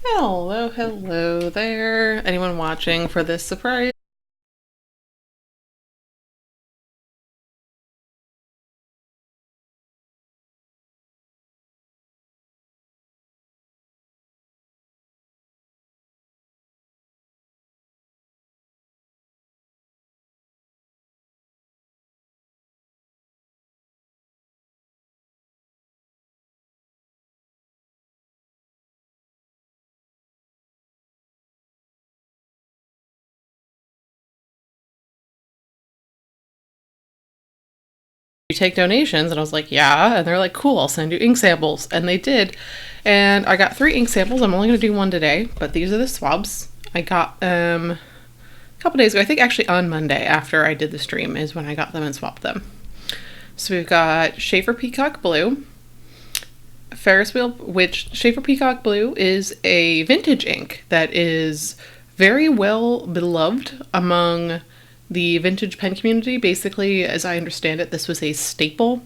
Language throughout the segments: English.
Hello, hello there. Anyone watching for this surprise? You take donations? And I was like, yeah. And they're like, cool, I'll send you ink samples. And they did. And I got 3 ink samples. I'm only going to do one today, but these are the swabs. I got them a couple days ago. I think actually on Monday after I did the stream is when I got them and swapped them. So we've got Sheaffer Peacock Blue, Ferris wheel, which Sheaffer Peacock Blue is a vintage ink that is very well beloved among the vintage pen community. Basically, as I understand it, this was a staple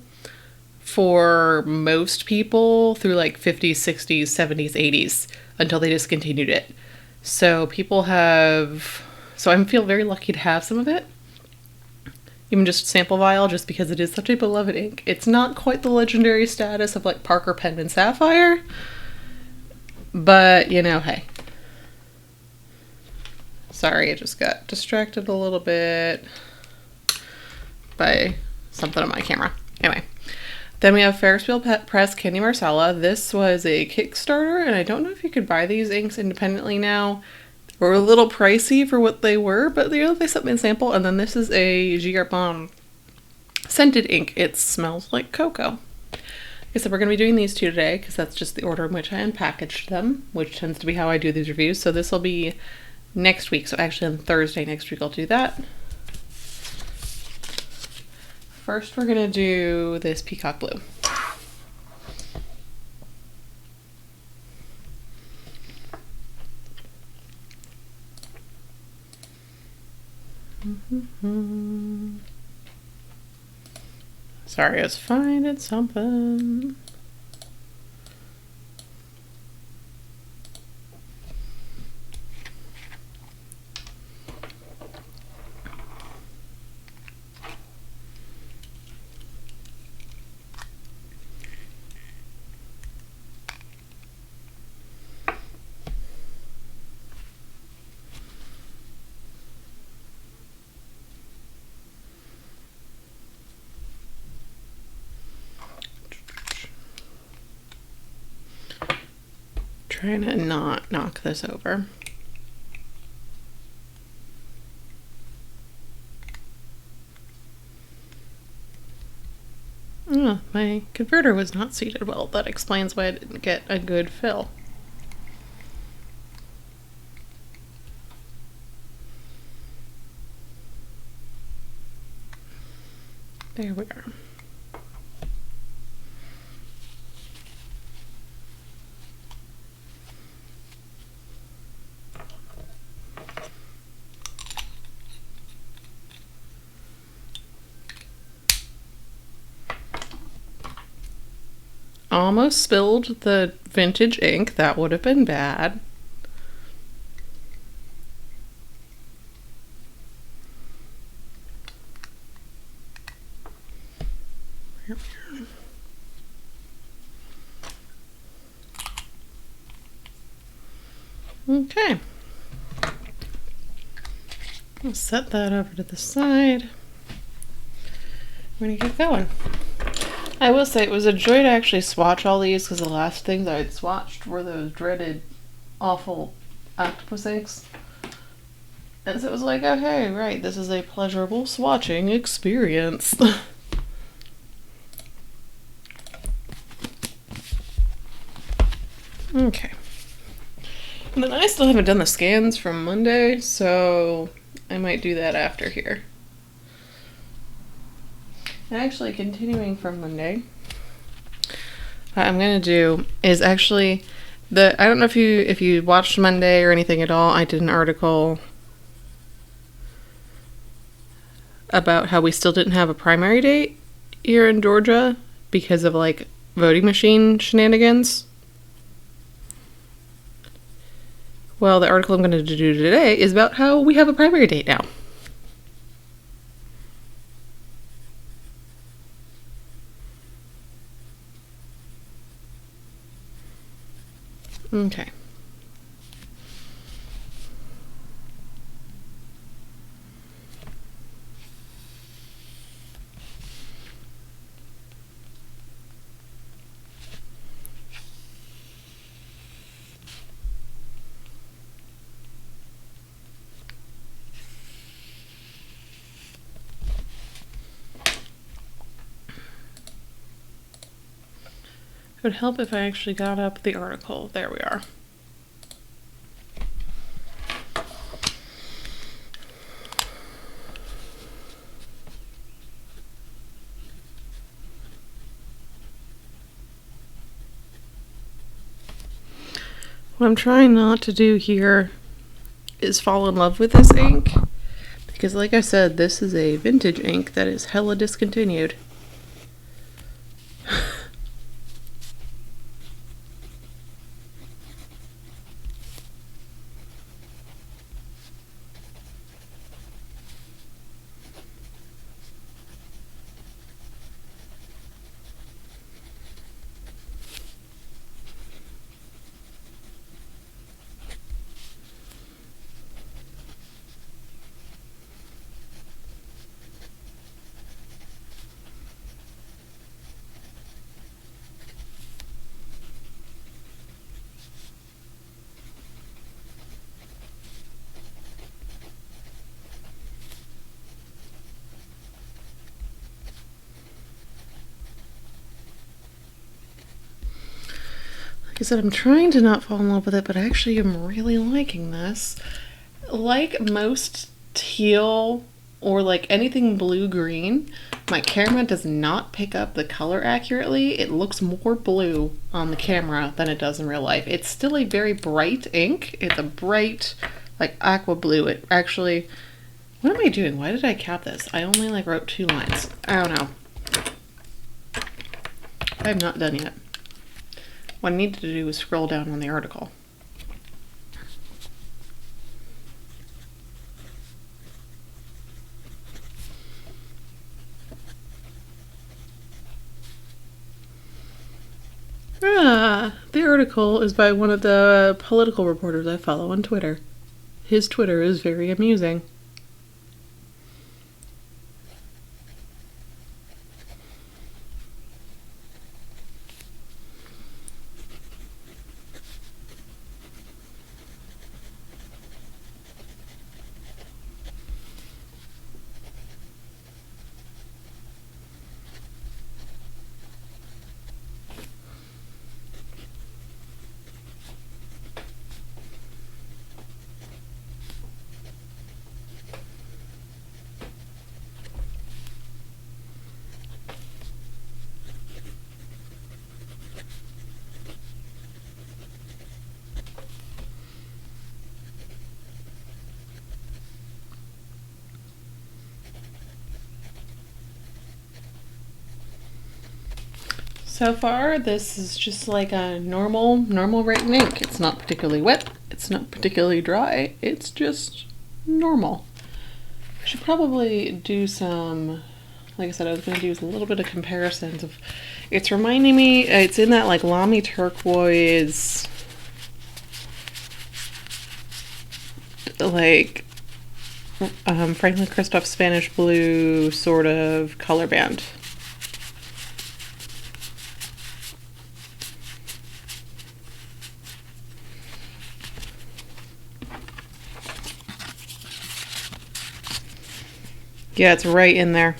for most people through like 50s, 60s, 70s, 80s until they discontinued it. So I feel very lucky to have some of it. Even just sample vial, just because it is such a beloved ink. It's not quite the legendary status of like Parker Pen and Sapphire, but you know, hey. Sorry, I just got distracted a little bit by something on my camera. Anyway, then we have Ferris Wheel Press Candy Marsala. This was a Kickstarter, and I don't know if you could buy these inks independently now. They were a little pricey for what they were, but they sent me a sample. And then this is a Gigarbon scented ink. It smells like cocoa. So we're going to be doing these 2 today because that's just the order in which I unpackaged them, which tends to be how I do these reviews. So this will be next week. So actually on Thursday next week I'll do that. First we're going to do this Peacock Blue. Sorry, I was finding something. Trying to not knock this over. Oh, my converter was not seated well. That explains why I didn't get a good fill. There we are. Almost spilled the vintage ink. That would have been bad. Okay. I'll set that over to the side. We're gonna get going. I will say it was a joy to actually swatch all these because the last things I had swatched were those dreaded, awful octopus inks. And so it was like, okay, right, this is a pleasurable swatching experience. Okay. And then I still haven't done the scans from Monday, so I might do that after here. Actually, continuing from Monday, what I'm gonna do is actually I don't know if you watched Monday or anything at all. I did an article about how we still didn't have a primary date here in Georgia because of like voting machine shenanigans. Well, the article I'm going to do today is about how we have a primary date now. Okay. It would help if I actually got up the article. There we are. What I'm trying not to do here is fall in love with this ink, because like I said, this is a vintage ink that is hella discontinued. Like I said, I'm trying to not fall in love with it, but I actually am really liking this. Like most teal or like anything blue-green, my camera does not pick up the color accurately. It looks more blue on the camera than it does in real life. It's still a very bright ink. It's a bright, like aqua blue. It actually, what am I doing? Why did I cap this? I only like wrote 2 lines. I don't know. I'm not done yet. What I needed to do was scroll down on the article. The article is by one of the political reporters I follow on Twitter. His Twitter is very amusing. So far, this is just like a normal written ink. It's not particularly wet. It's not particularly dry. It's just normal. I should probably do some, like I said, I was going to do a little bit of comparisons of, it's reminding me, it's in that like Lamy turquoise, like Franklin Christoph Spanish blue sort of color band. Yeah, it's right in there.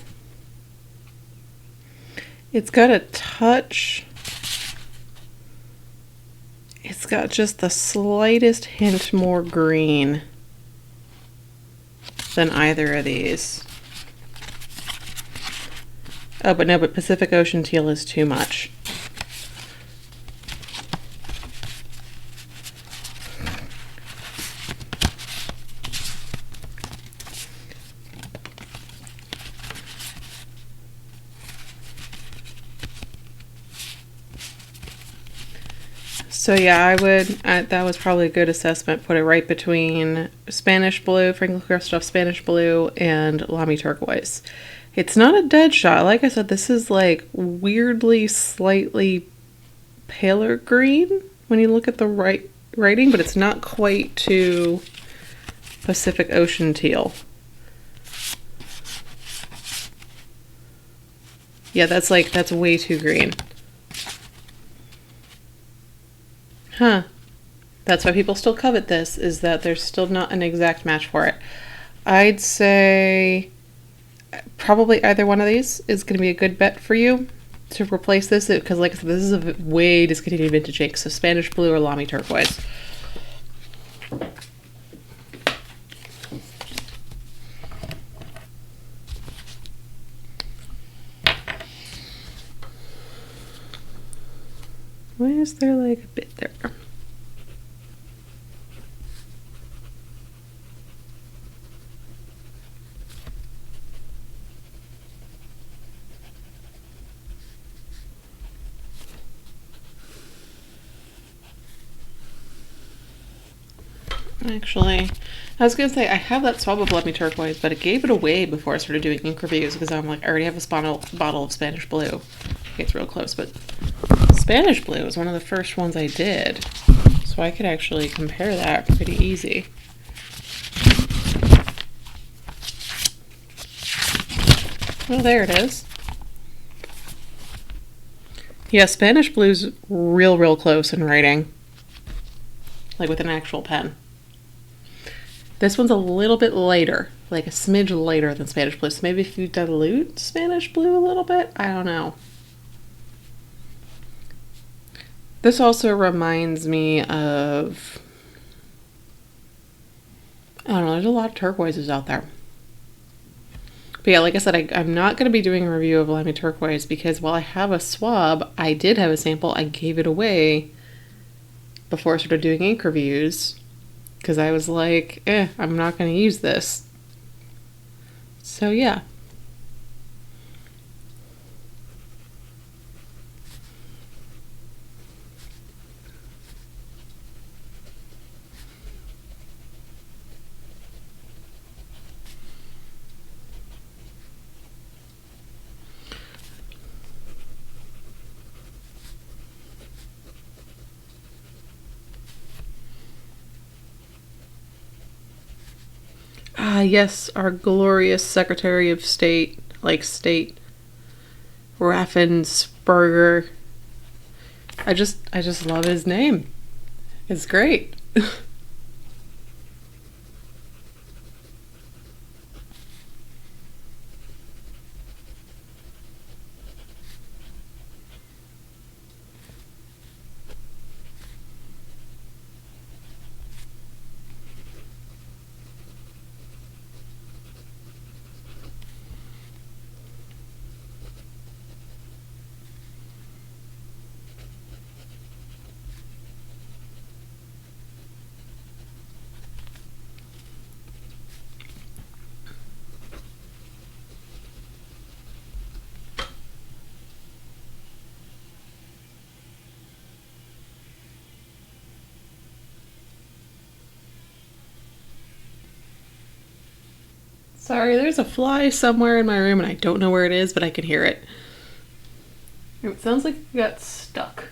It's got a touch. It's got just the slightest hint more green than either of these. Oh, but no, but Pacific Ocean teal is too much. So yeah, that was probably a good assessment. Put it right between Spanish blue, Franklin Christoph Spanish blue, and Lamy turquoise. It's not a dead shot. Like I said, this is like weirdly slightly paler green when you look at the writing, but it's not quite to Pacific Ocean teal. Yeah, that's way too green. Huh. That's why people still covet this, is that there's still not an exact match for it. I'd say probably either one of these is going to be a good bet for you to replace this, because like I said, this is a way discontinued vintage ink, so Spanish blue or Lamy turquoise. Why is there like a bit there? Actually, I was gonna say I have that swab of Lamy turquoise, but I gave it away before I started doing ink reviews because I'm like, I already have a bottle of Spanish blue. Okay, it's real close, but Spanish blue was one of the first ones I did, so I could actually compare that pretty easy. Well, there it is. Yeah, Spanish blue's real close in writing, like with an actual pen. This one's a little bit lighter, like a smidge lighter than Spanish blue. So maybe if you dilute Spanish blue a little bit, I don't know. This also reminds me of, I don't know, there's a lot of turquoises out there. But yeah, like I said, I'm not going to be doing a review of Lamy turquoise because while I have a swab, I did have a sample. I gave it away before I started doing ink reviews because I was like, I'm not going to use this. So yeah. Ah, yes, our glorious Secretary of State, Raffensperger. I just love his name. It's great. Sorry, there's a fly somewhere in my room and I don't know where it is, but I can hear it. It sounds like it got stuck.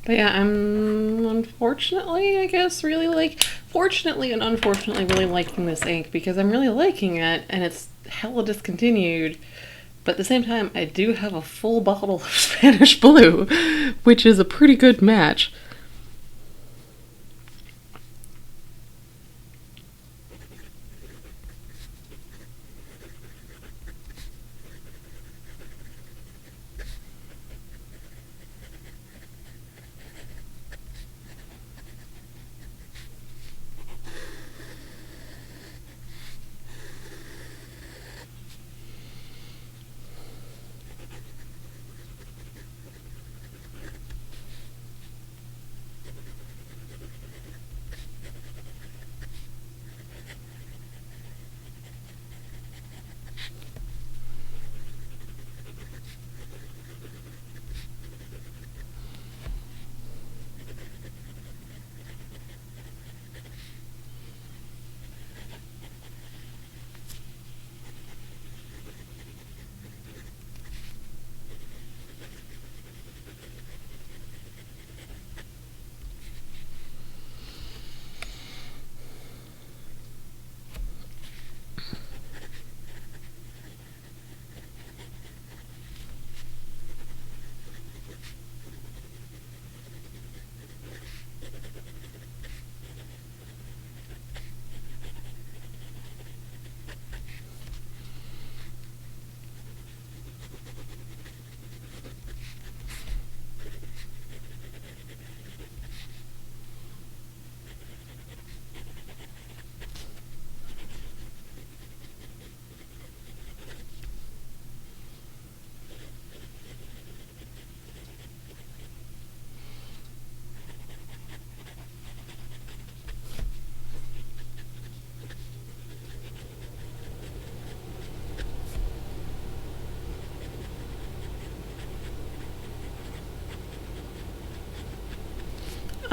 But yeah, I'm unfortunately, I guess, fortunately and unfortunately really liking this ink because I'm really liking it and it's hella discontinued. But at the same time, I do have a full bottle of Spanish blue, which is a pretty good match.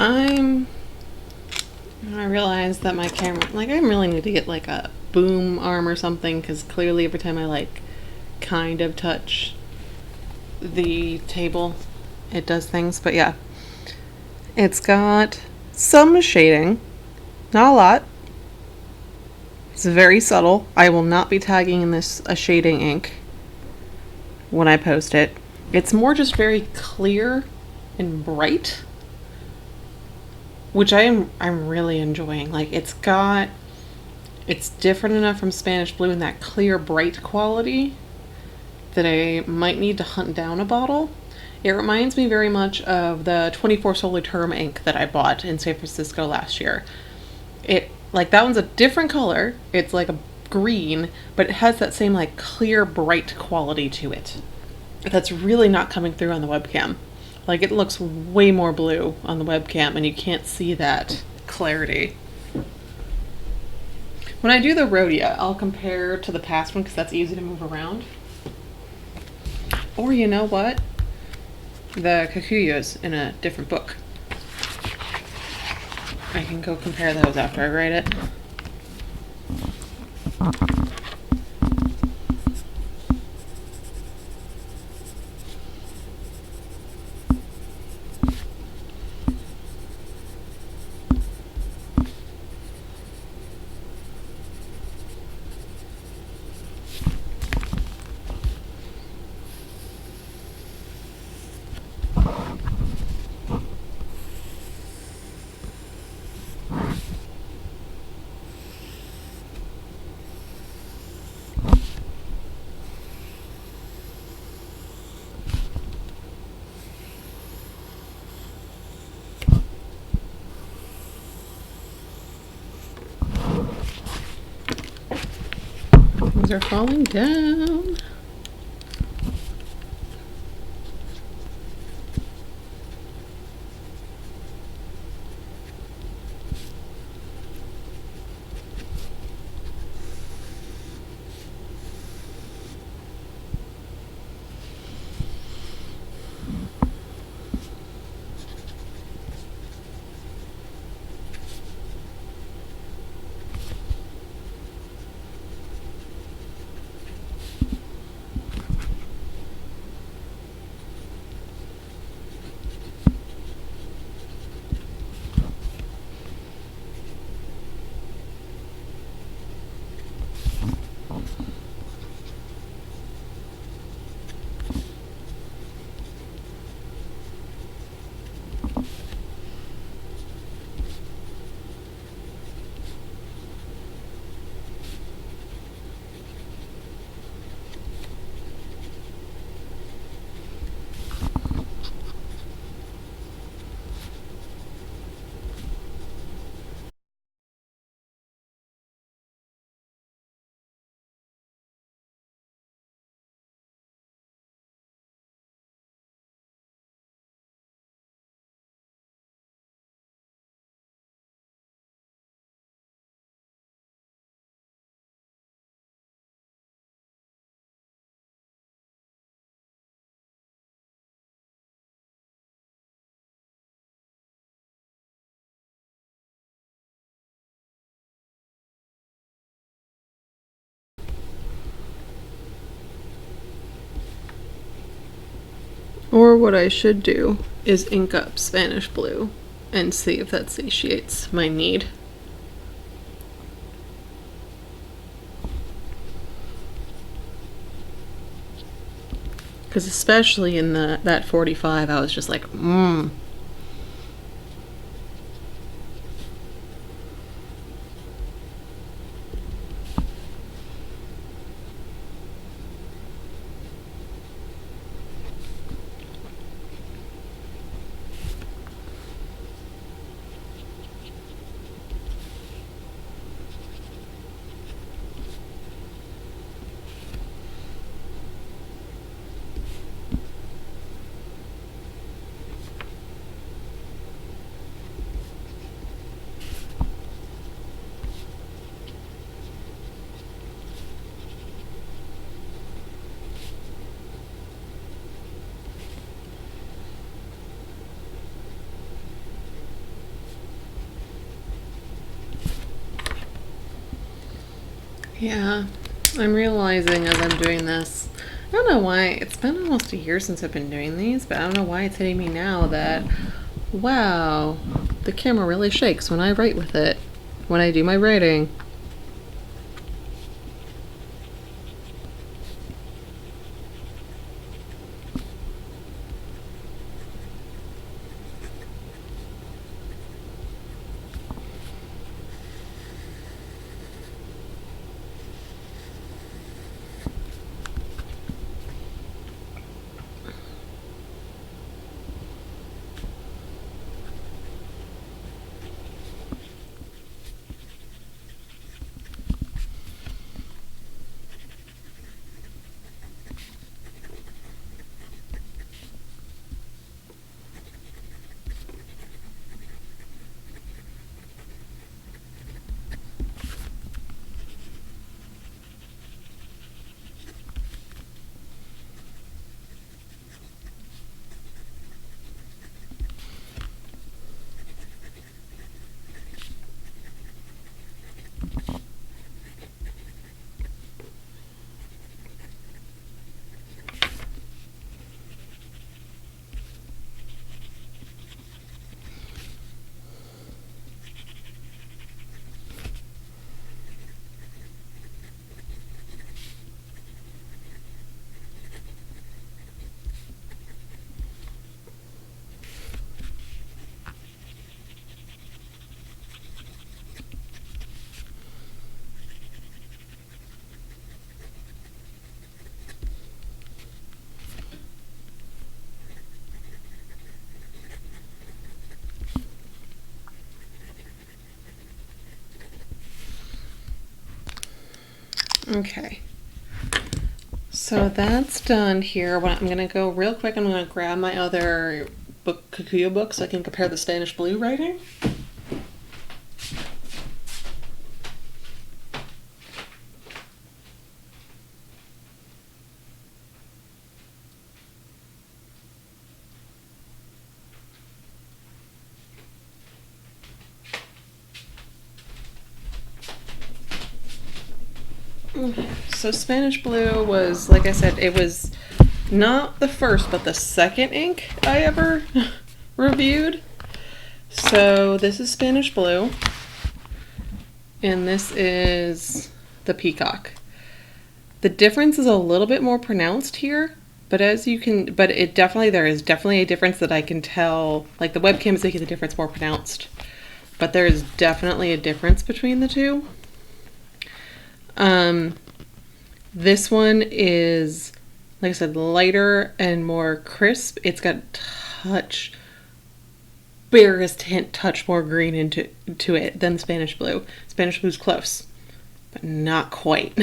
I realized that my camera, like, I really need to get like a boom arm or something, because clearly every time I like kind of touch the table it does things. But yeah, it's got some shading, not a lot. It's very subtle. I will not be tagging in this a shading ink when I post it. It's more just very clear and bright, which I'm really enjoying. Like, it's different enough from Spanish Blue in that clear, bright quality that I might need to hunt down a bottle. It reminds me very much of the 24 Solar Term ink that I bought in San Francisco last year. Like, that one's a different color. It's like a green, but it has that same like clear, bright quality to it. That's really not coming through on the webcam. Like, it looks way more blue on the webcam, and you can't see that clarity. When I do the Rhodia, I'll compare to the past one because that's easy to move around. Or, you know what? The Kikuyos in a different book. I can go compare those after I write it. Things are falling down. Or what I should do is ink up Spanish Blue and see if that satiates my need. Because especially in that 45, I was just like, Yeah, I'm realizing as I'm doing this, I don't know why, it's been almost a year since I've been doing these, but I don't know why it's hitting me now that, wow, the camera really shakes when I write with it, when I do my writing. Okay, so that's done here. I'm gonna go real quick. I'm gonna grab my other book, Kikuyu book, so I can compare the Spanish blue writing. So Spanish blue was, like I said, it was not the first, but the second ink I ever reviewed. So this is Spanish blue, and this is the Peacock. The difference is a little bit more pronounced here, but there is definitely a difference that I can tell. Like the webcam is making the difference more pronounced, but there is definitely a difference between the two. This one is, like I said, lighter and more crisp. It's got barest hint touch more green into it than Spanish blue. Spanish blue's close, but not quite.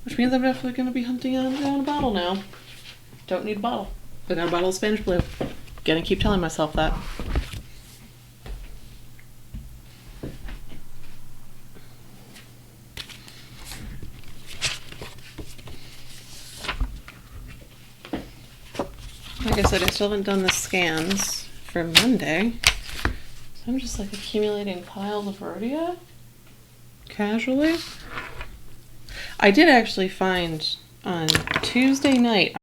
Which means I'm definitely going to be hunting down a bottle now. Don't need a bottle. I got a bottle of Spanish blue. Gonna keep telling myself that. Like I said, I still haven't done the scans for Monday. So I'm just like accumulating piles of Rhodia casually. I did actually find on Tuesday night,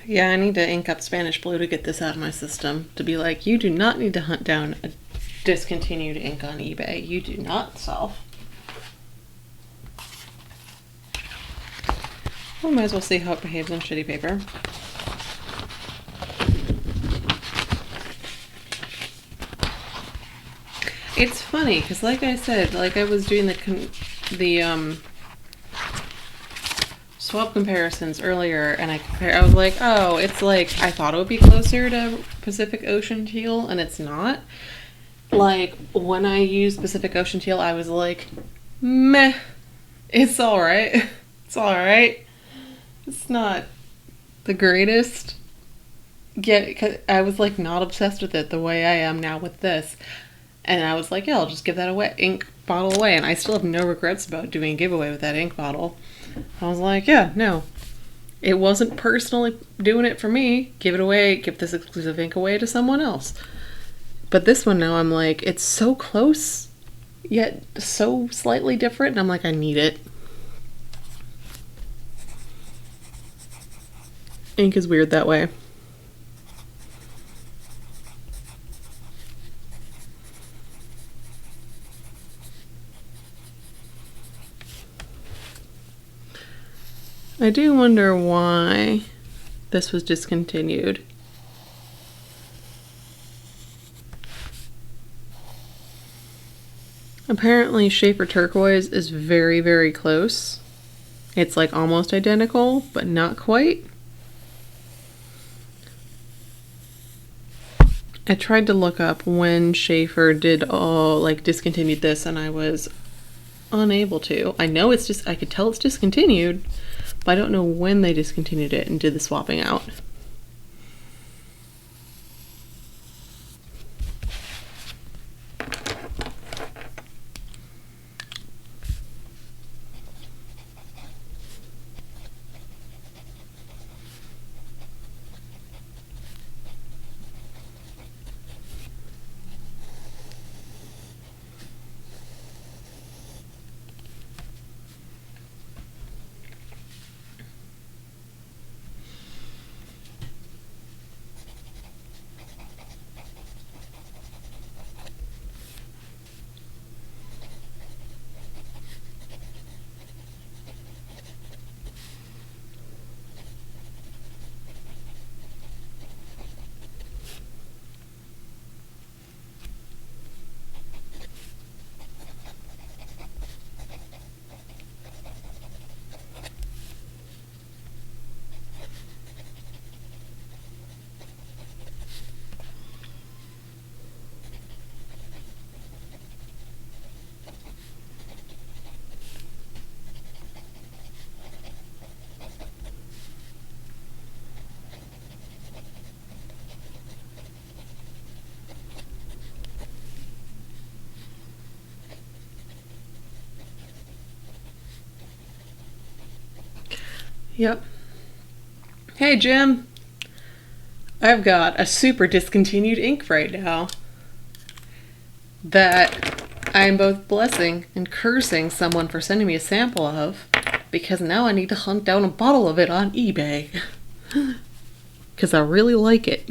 Yeah, I need to ink up Spanish Blue to get this out of my system. To be like, you do not need to hunt down a discontinued ink on eBay. You do not sell. We might as well see how it behaves on shitty paper. It's funny because, like I said, like I was doing the swap comparisons earlier, and I was like, oh, it's like I thought it would be closer to Pacific Ocean teal, and it's not. Like when I used Pacific Ocean teal, I was like, meh, it's all right. It's all right. It's not the greatest. Yet, cause I was like not obsessed with it the way I am now with this. And I was like, yeah, I'll just give that away, ink bottle away. And I still have no regrets about doing a giveaway with that ink bottle. I was like, yeah, no. It wasn't personally doing it for me. Give it away, give this exclusive ink away to someone else. But this one now, I'm like, it's so close, yet so slightly different. And I'm like, I need it. Ink is weird that way. I do wonder why this was discontinued. Apparently Sheaffer Turquoise is very, very close. It's like almost identical, but not quite. I tried to look up when Sheaffer did discontinued this, and I was unable to. I know it's just, I could tell it's discontinued, but I don't know when they discontinued it and did the swapping out. Yep. Hey, Jim. I've got a super discontinued ink right now that I'm both blessing and cursing someone for sending me a sample of, because now I need to hunt down a bottle of it on eBay. Because I really like it.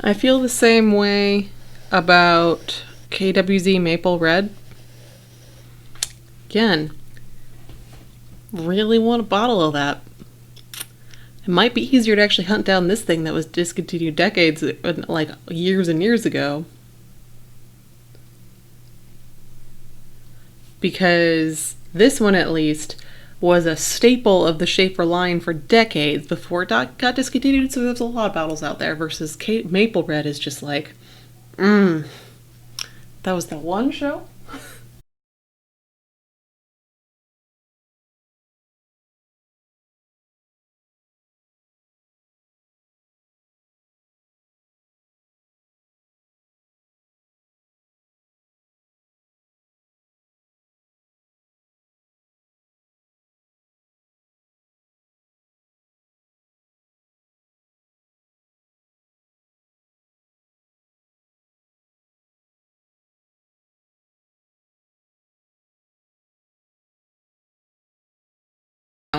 I feel the same way about KWZ Maple Red. Again, really want a bottle of that. It might be easier to actually hunt down this thing that was discontinued decades, like years and years ago. Because this one, at least, was a staple of the Sheaffer line for decades before it got discontinued, so there's a lot of bottles out there, versus Maple Red is just like, that was the one show?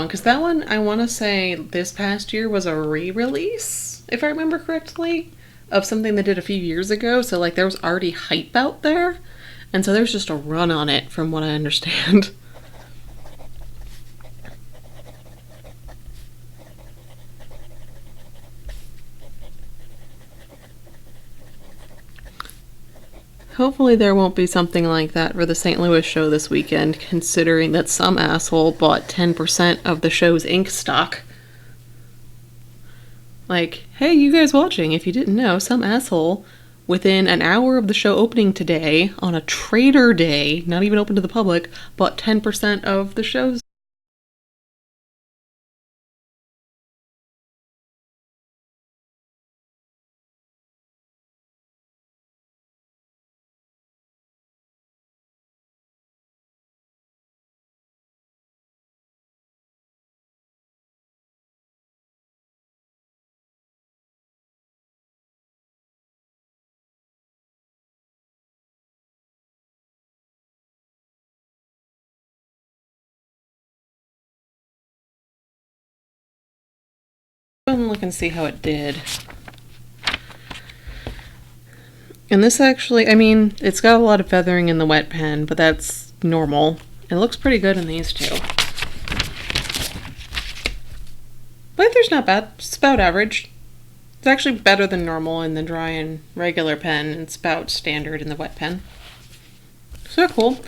one, because that one, I want to say this past year was a re-release, if I remember correctly, of something they did a few years ago. So like there was already hype out there, and so there's just a run on it from what I understand. Hopefully there won't be something like that for the St. Louis show this weekend, considering that some asshole bought 10% of the show's ink stock. Like, hey, you guys watching, if you didn't know, some asshole, within an hour of the show opening today, on a trader day, not even open to the public, bought 10% of the show's. Look and see how it did. And this actually, I mean, it's got a lot of feathering in the wet pen, but that's normal. It looks pretty good in these two. Leather's not bad. It's about average. It's actually better than normal in the dry and regular pen. It's about standard in the wet pen. So cool.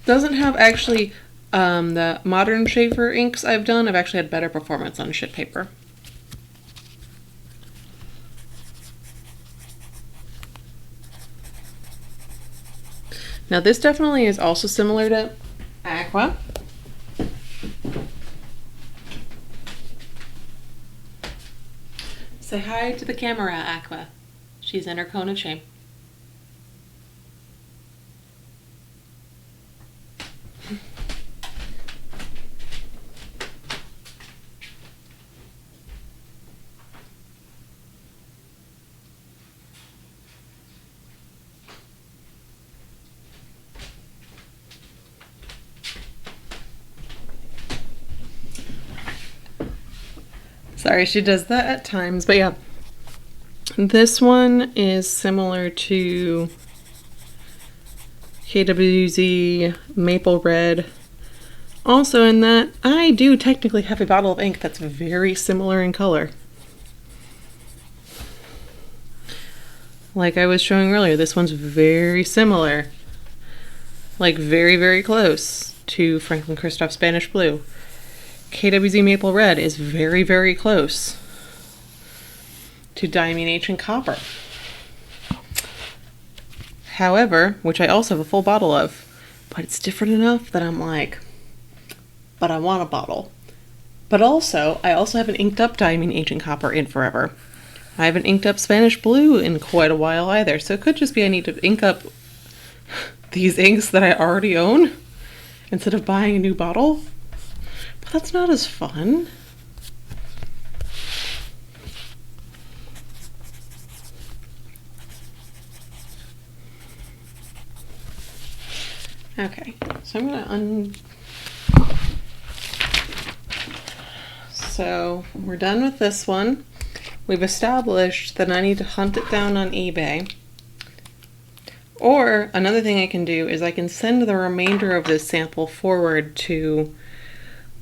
Doesn't have actually the modern Sheaffer inks I've done. I've actually had better performance on shit paper. Now this definitely is also similar to Aqua. Say hi to the camera, Aqua. She's in her cone of shame. Sorry, she does that at times, but yeah. This one is similar to KWZ Maple Red. Also in that, I do technically have a bottle of ink that's very similar in color. Like I was showing earlier, this one's very similar. Like very, very close to Franklin Christoph Spanish Blue. KWZ Maple Red is very, very close to Diamine Ancient Copper. However, which I also have a full bottle of, but it's different enough that I'm like, but I want a bottle. But also, I also haven't inked up Diamine Ancient Copper in forever. I haven't inked up Spanish Blue in quite a while either, so it could just be I need to ink up these inks that I already own instead of buying a new bottle. But that's not as fun. Okay, so I'm gonna So we're done with this one. We've established that I need to hunt it down on eBay. Or another thing I can do is I can send the remainder of this sample forward to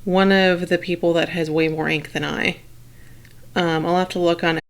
one of the people that has way more ink than I. I'll have to look on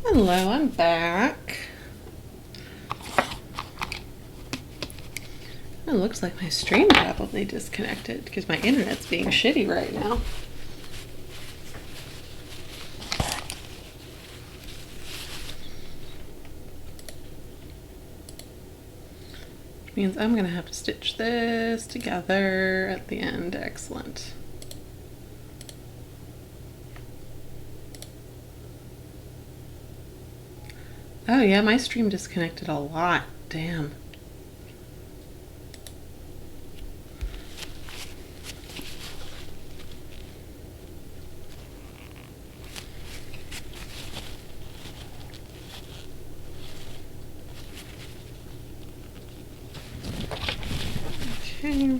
Hello, I'm back. It looks like my stream probably disconnected because my internet's being shitty right now. Which means I'm gonna have to stitch this together at the end. Excellent. Oh yeah, my stream disconnected a lot. Damn. Okay.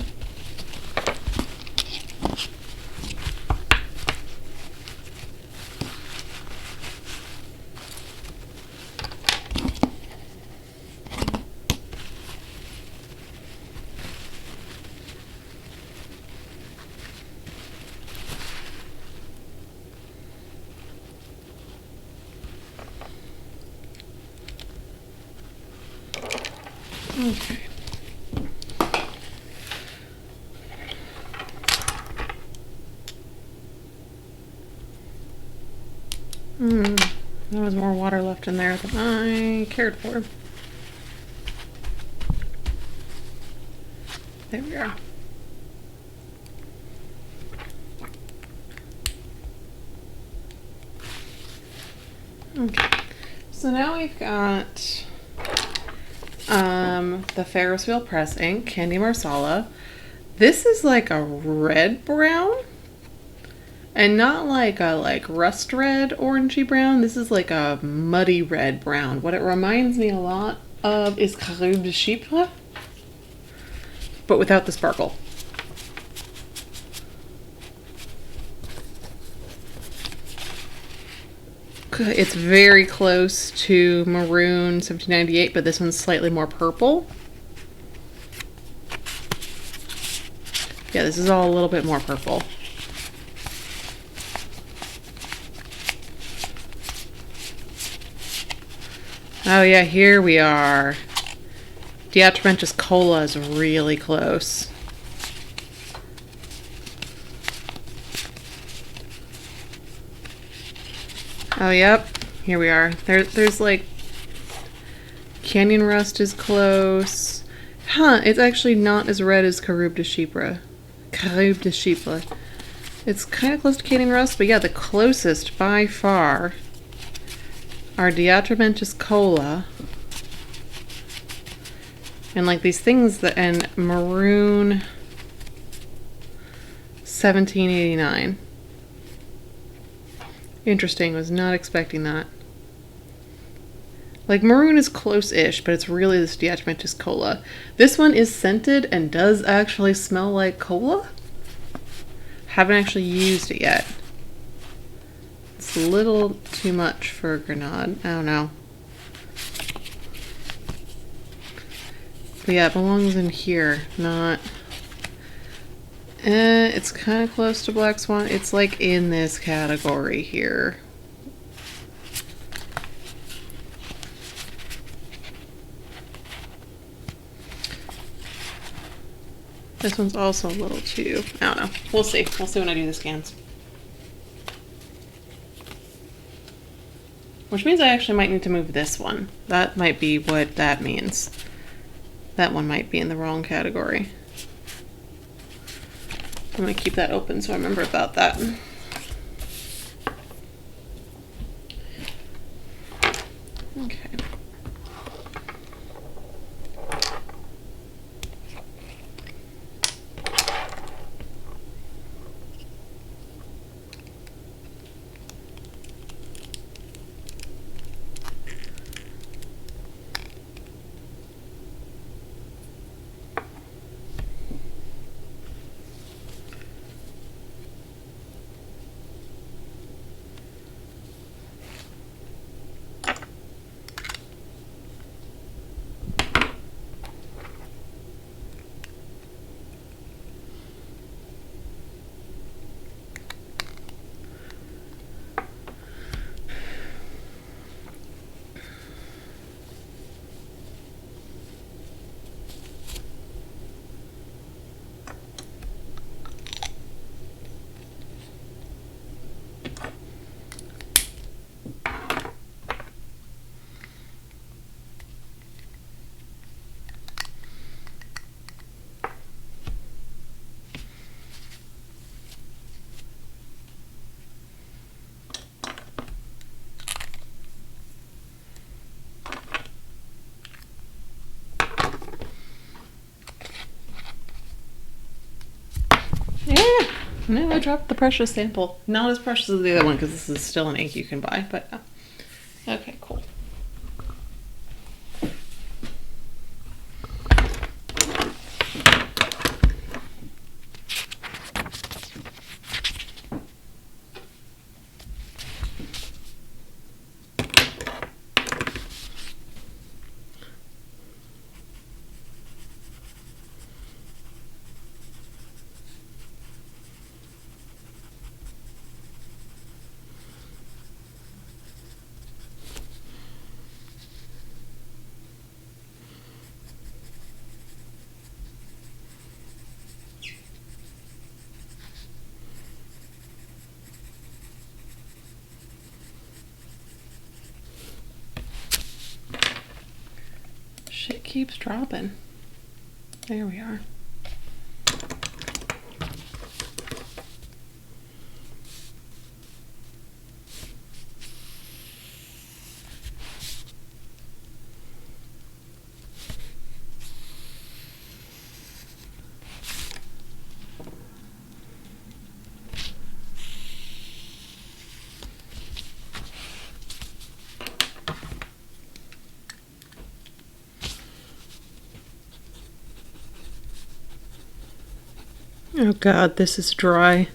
Okay. There was more water left in there than I cared for. There we are. Okay. So now we've got the Ferris wheel press ink, Candy Marsala. This is like a red brown. And not like a rust red orangey brown. This is like a muddy red brown. What it reminds me a lot of is Carré de Chypre, but without the sparkle. It's very close to Maroon 1798, but this one's slightly more purple. Yeah, this is all a little bit more purple. Oh yeah, here we are. Diatramentus Cola is really close. Oh yep, here we are. There's like Canyon Rust is close. Huh, it's actually not as red as Carré de Chypre. Carré de Chypre. It's kind of close to Canyon Rust, but yeah, the closest by far are Diatramentus Cola. And like these things that, and Maroon 1789. Interesting, was not expecting that. Like Maroon is close-ish, but it's really this Diatramentus Cola. This one is scented and does actually smell like cola. Haven't actually used it yet. It's a little too much for a grenade. I don't know. But yeah, it belongs in here, not... it's kind of close to Black Swan. It's like in this category here. This one's also a little too... I don't know. We'll see. We'll see when I do the scans. Which means I actually might need to move this one. That might be what that means. That one might be in the wrong category. I'm going to keep that open so I remember about that. Okay. No, I dropped the precious sample. Not as precious as the other one because this is still an ink you can buy, but okay, cool. Shit keeps dropping. There we are. Oh God, this is dry.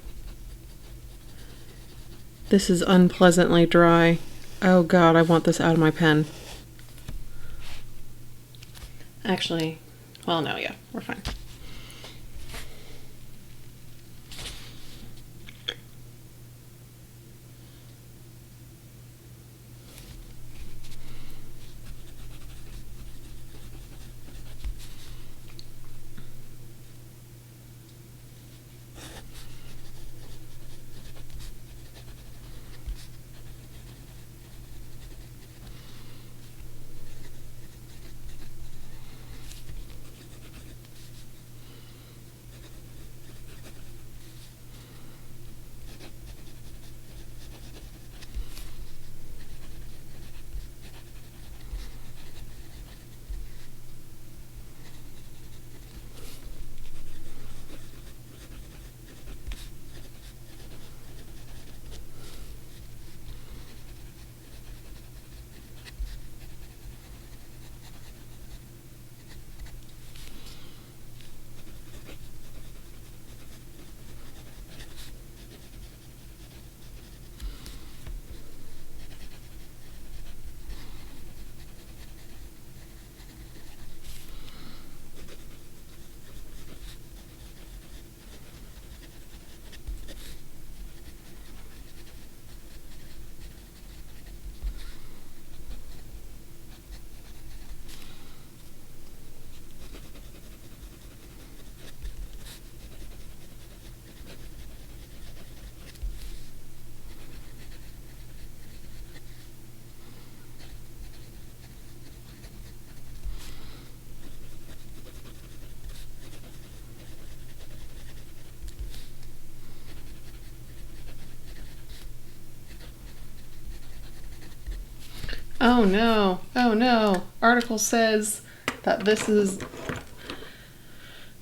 This is unpleasantly dry. Oh God, I want this out of my pen. Actually, well, no, yeah, we're fine. Oh no, oh no. Article says that this is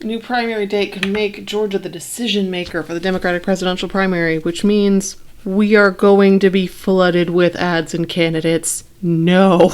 new primary date could make Georgia the decision maker for the Democratic presidential primary, which means we are going to be flooded with ads and candidates. No.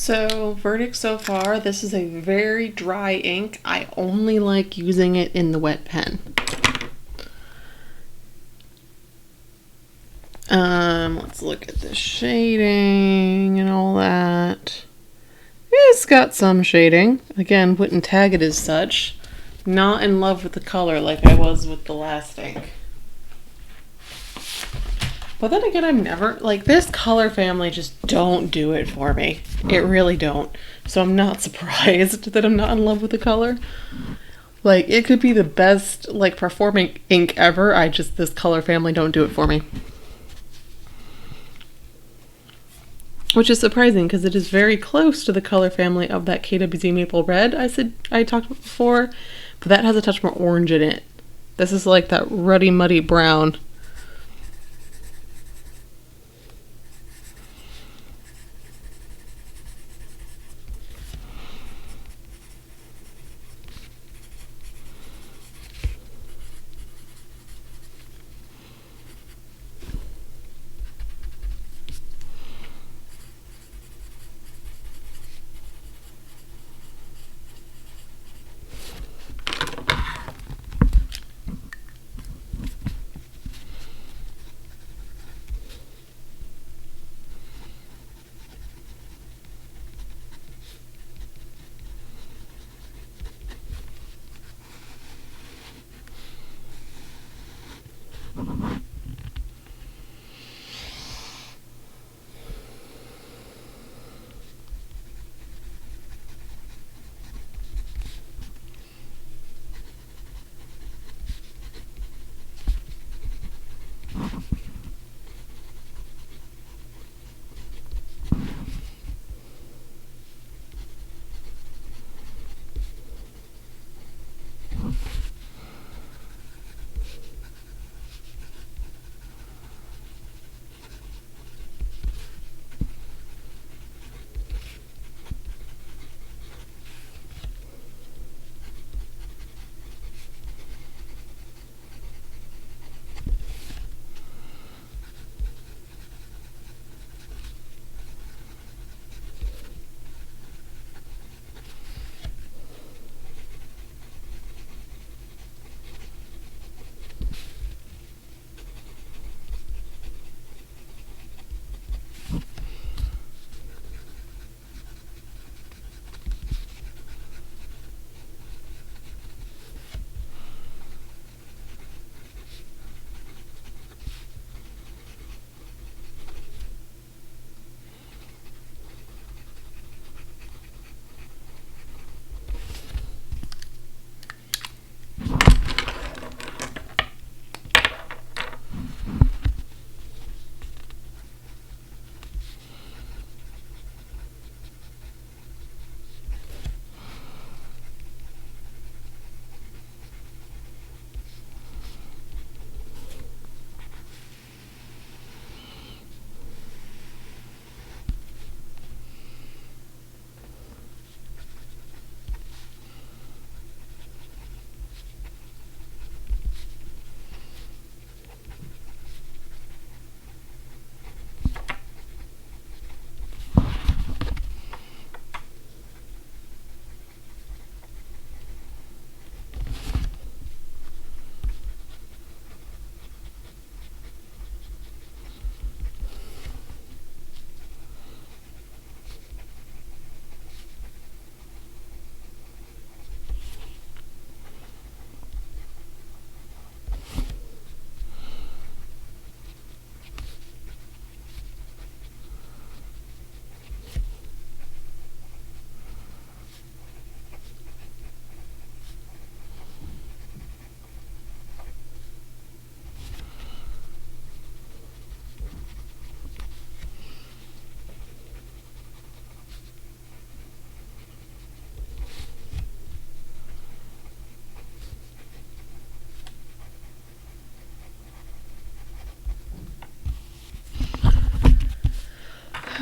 So, verdict so far, this is a very dry ink. I only like using it in the wet pen. Let's look at the shading and all that. It's got some shading. Again, wouldn't tag it as such. Not in love with the color like I was with the last ink. But then again, I'm never, like, this color family just don't do it for me. It really don't. So I'm not surprised that I'm not in love with the color. Like, it could be the best, like, performing ink ever. This color family don't do it for me. Which is surprising because it is very close to the color family of that KWZ Maple Red I talked about before. But that has a touch more orange in it. This is like that ruddy, muddy brown.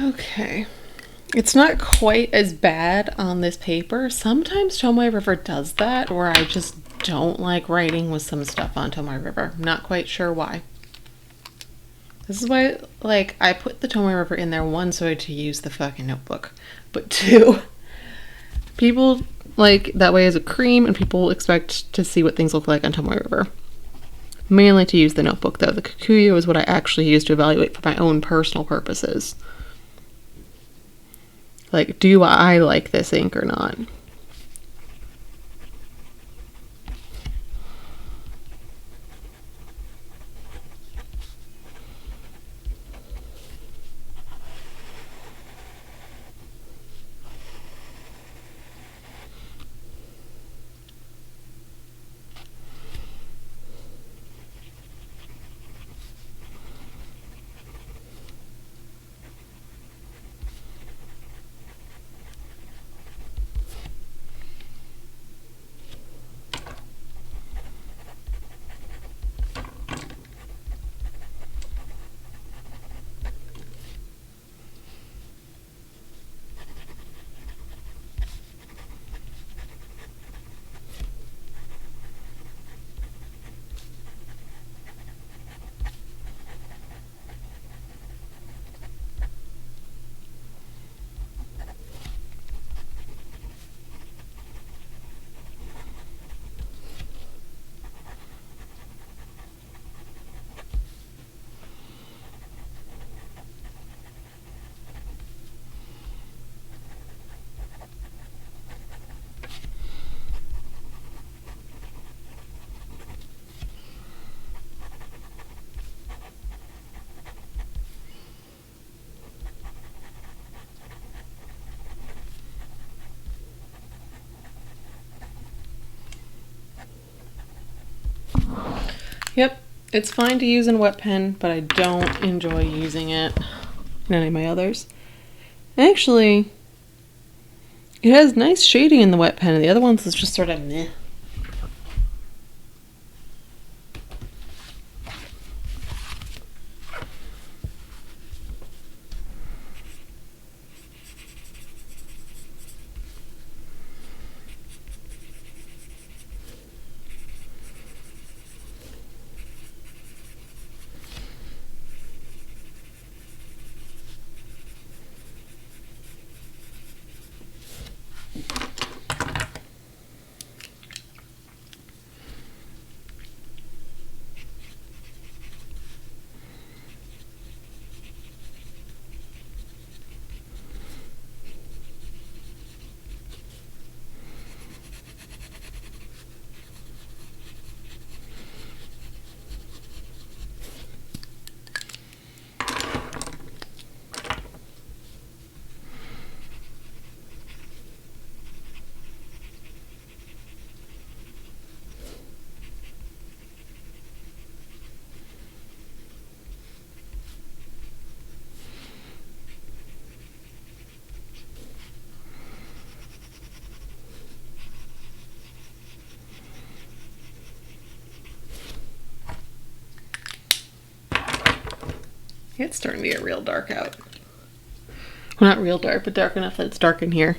Okay. It's not quite as bad on this paper. Sometimes Tomoe River does that, where I just don't like writing with some stuff on Tomoe River. I'm not quite sure why. This is why, like, I put the Tomoe River in there, one, so to use the fucking notebook, but two, people like that way as a cream, and people expect to see what things look like on Tomoe River. Mainly to use the notebook, though. The Kikuyu is what I actually use to evaluate for my own personal purposes. Like, do I like this ink or not? Yep, it's fine to use in wet pen, but I don't enjoy using it in any of my others. Actually, it has nice shading in the wet pen, and the other ones is just sort of meh. It's starting to get real dark out. Well, not real dark, but dark enough that it's dark in here.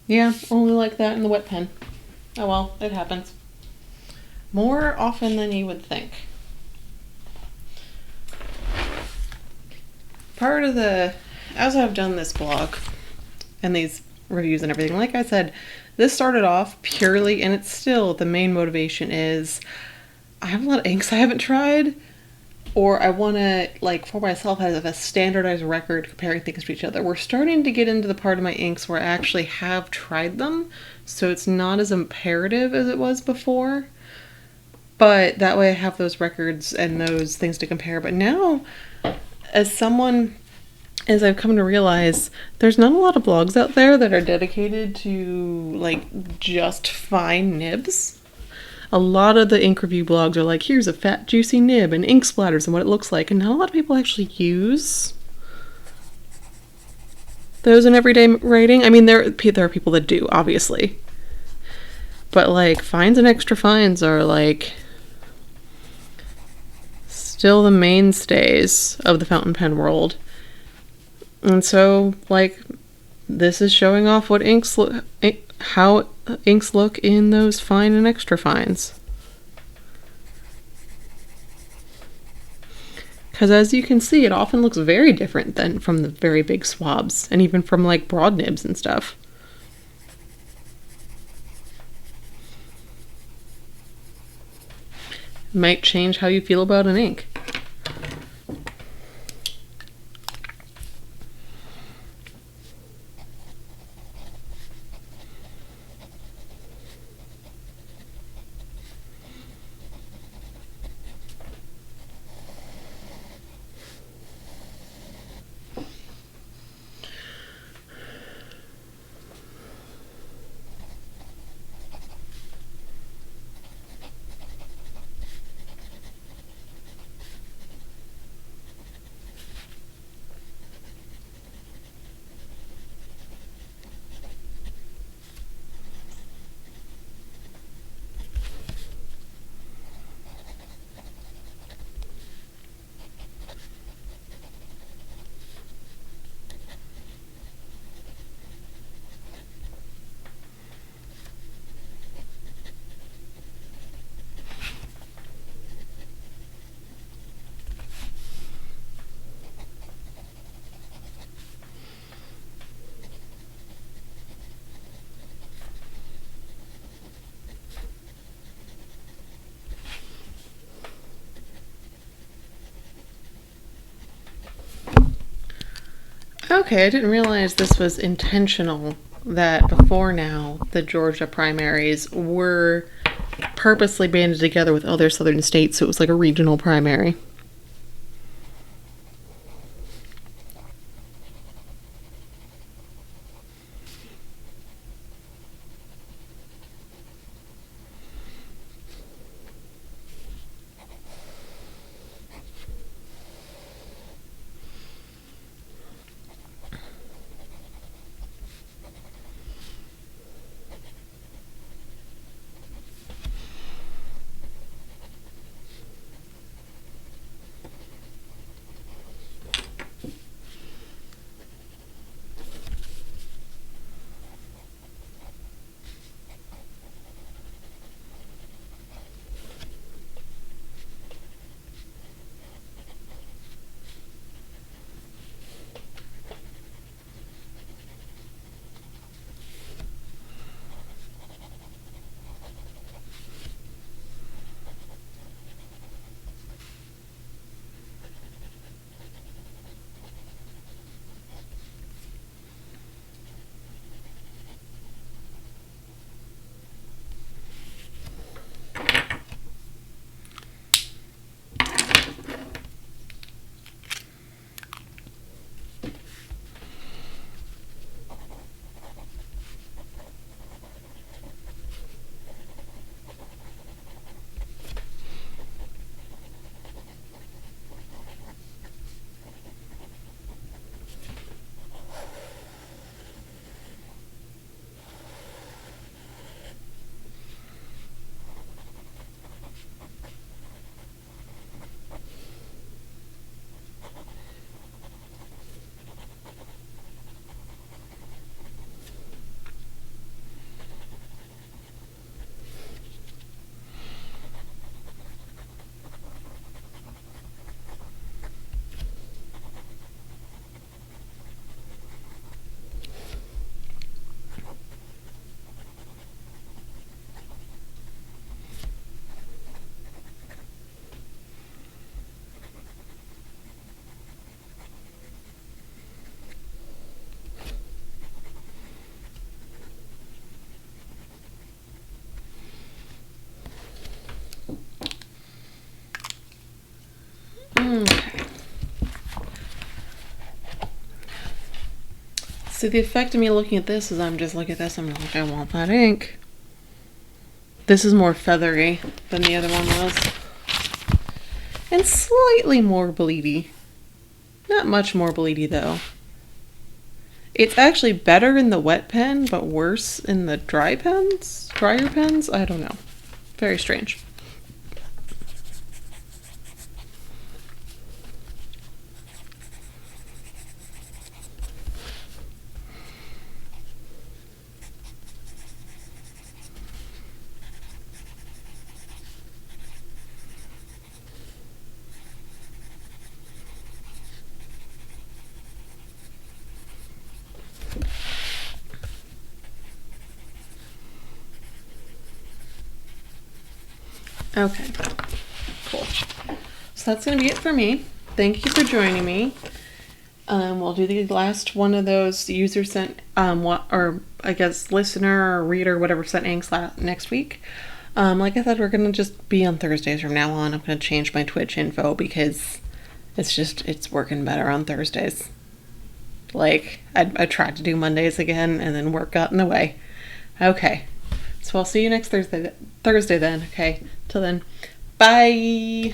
Yeah, only like that in the wet pen. Oh well, it happens. More often than you would think. Part of as I've done this blog and these reviews and everything, like I said, this started off purely, and it's still, the main motivation is I have a lot of inks I haven't tried, or I want to, like, for myself, have a standardized record comparing things to each other. We're starting to get into the part of my inks where I actually have tried them, so it's not as imperative as it was before. But that way I have those records and those things to compare. But now, as I've come to realize, there's not a lot of blogs out there that are dedicated to, like, just fine nibs. a lot of the ink review blogs are like, here's a fat juicy nib and ink splatters and what it looks like, and not a lot of people actually use those in everyday writing. I mean, there are people that do, obviously, but like fines and extra fines are like still the mainstays of the fountain pen world. And so like this is showing off what how inks look in those fine and extra fines. Because as you can see, it often looks very different than from the very big swabs, and even from like broad nibs and stuff. It might change how you feel about an ink. Okay, I didn't realize this was intentional, that before now the Georgia primaries were purposely banded together with other southern states, so it was like a regional primary. So the effect of me looking at this is I'm just looking at this, I'm like, I want that ink. This is more feathery than the other one was. And slightly more bleedy. Not much more bleedy though. It's actually better in the wet pen, but worse in the drier pens? I don't know. Very strange. Okay, cool. So that's going to be it for me. Thank you for joining me. We'll do the last one of those user sent, or I guess listener or reader, whatever, sent inks next week. Like I said, we're going to just be on Thursdays from now on. I'm going to change my Twitch info because it's working better on Thursdays. Like, I tried to do Mondays again and then work got in the way. Okay. So I'll see you next Thursday then. Okay. Till then. Bye.